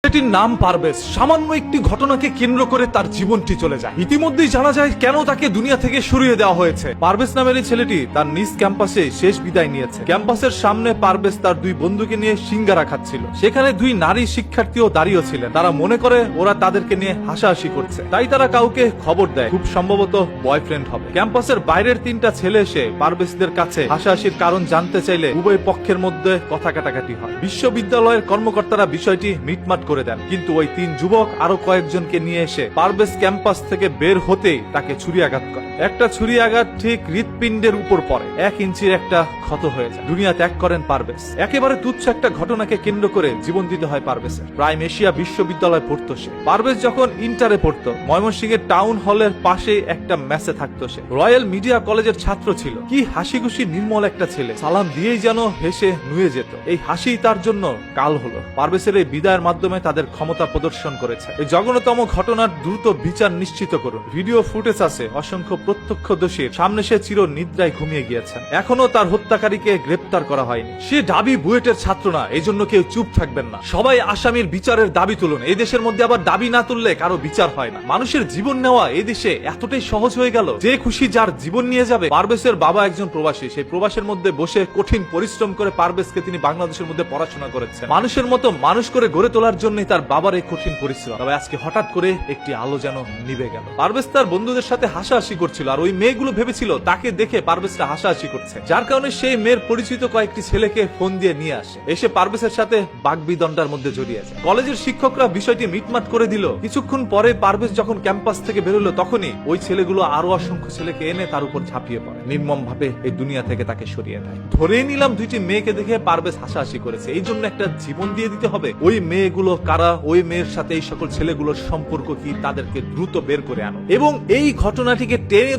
ছেলেটির নাম পারভেজ। সামান্য একটি ঘটনাকে কেন্দ্র করে তার জীবনটি চলে যায়। ইতিমধ্যেই জানা যায় কেন তাকে দুনিয়া থেকে সরিয়ে দেওয়া হয়েছে। পারভেজ নামের এই ছেলেটি তার নিজ ক্যাম্পাসে শেষ বিদায় নিয়েছে। ক্যাম্পাসের সামনে পারভেজ তার দুই বন্ধুকে নিয়ে সিঙ্গারা খাচ্ছিল। সেখানে দুই নারী শিক্ষার্থীও দাঁড়িয়ে ছিলেন। তারা মনে করে ওরা তাদেরকে নিয়ে হাসাহাসি করছে, তাই তারা কাউকে খবর দেয় খুব সম্ভবত বয়ফ্রেন্ড হবে। ক্যাম্পাসের বাইরের তিনটা ছেলে এসে পারভেজদের কাছে হাসাহাসির কারণ জানতে চাইলে উভয় পক্ষের মধ্যে কথা কাটাকাটি হয়। বিশ্ববিদ্যালয়ের কর্মকর্তারা বিষয়টি মিটমাট করে দেন, কিন্তু ওই তিন যুবক আরো কয়েকজনকে নিয়ে এসে পারভেজ ক্যাম্পাস থেকে বের হতেই তাকে ছুরি আঘাত করে। একটা ছুরি আঘাত ঠিক হৃৎপিণ্ডের উপর পড়ে, 1 ইঞ্চির একটা ক্ষত হয়ে যায়। দুনিয়া ত্যাগ করেন পারভেজ। একেবারে তুচ্ছ একটা ঘটনাকে কেন্দ্র করে জীবন দিতে হয় পারভেজের। প্রাইম এশিয়া বিশ্ববিদ্যালয়ে পড়তো সে। পারভেজ যখন ইন্টারে পড়তো, ময়মনসিংহের টাউন হলের পাশে একটা মেসে থাকতো সে। রয়্যাল মিডিয়া কলেজের ছাত্র ছিল। কি হাসি খুশি নির্মল একটা ছেলে, সালাম দিয়েই যেন হেসে নুয়ে যেত। এই হাসি তার জন্য কাল হলো। পারভেজের এই বিদায়ের মাধ্যমে তাদের ক্ষমতা প্রদর্শন করেছে। এই জঘন্যতম ঘটনার দ্রুত বিচার নিশ্চিত করুন। ভিডিও ফুটেজ আছে অসংখ্য প্রত্যক্ষদর্শীর সামনে। সে চির নিদ্রায় ঘুমিয়ে গিয়েছেন। এখনো তার হত্যাকারীকে গ্রেপ্তার করা হয়নি। সে ঢাবি বুয়েটের ছাত্র না, এই জন্য কেউ চুপ থাকবেন না। সবাই আসামির বিচারের দাবি তুলুন। এই দেশের মধ্যে আবার দাবি না তুললে কারো বিচার হয় না। মানুষের জীবন নেওয়া এই দেশে এতটাই সহজ হয়ে গেল, যে খুশি যার জীবন নিয়ে যাবে। পারভেজের বাবা একজন প্রবাসী। সেই প্রবাসের মধ্যে বসে কঠিন পরিশ্রম করে পারভেজকে তিনি বাংলাদেশের মধ্যে পড়াশোনা করেছেন। মানুষের মতো মানুষ করে গড়ে তোলার জন্যই তার বাবার এই কঠিন পরিশ্রম। তবে আজকে হঠাৎ করে একটি আলো যেন নিভে গেল। পারভেজ তার বন্ধুদের সাথে হাসাহাসি করছিল, আর ওই মেয়েগুলো ভেবেছিল তাকে দেখে পারভেজটা হাসাহাসি করছে, যার কারণে সেই মেয়ের পরিচিত কয়েকটি ছেলেকে ফোন দিয়ে নিয়ে আসে। এসে পারভেজের সাথে বাগবিদণ্ডার মধ্যে জড়িয়ে যায়। কলেজের শিক্ষকরা বিষয়টি মিটমাট করে দিল। কিছুক্ষণ পরে পারভেজ যখন ক্যাম্পাস থেকে বেরোলো, তখনই ওই ছেলেগুলো আরো অসংখ্য ছেলেকে এনে তার উপর ঝাঁপিয়ে পড়ে, নির্মম ভাবে এই দুনিয়া থেকে তাকে সরিয়ে দেয়। ধরেই নিলাম দুইটি মেয়েকে দেখে পারভেজ হাসাহাসি করেছে, এই জন্য একটা জীবন দিয়ে দিতে হবে। ওই মেয়েগুলো কারা, ওই মেয়ের সাথে এই সকল ছেলেগুলোর সম্পর্ক কি, তাদেরকে দ্রুত বের করে আনো এবং এই ঘটনাটিকে টেনে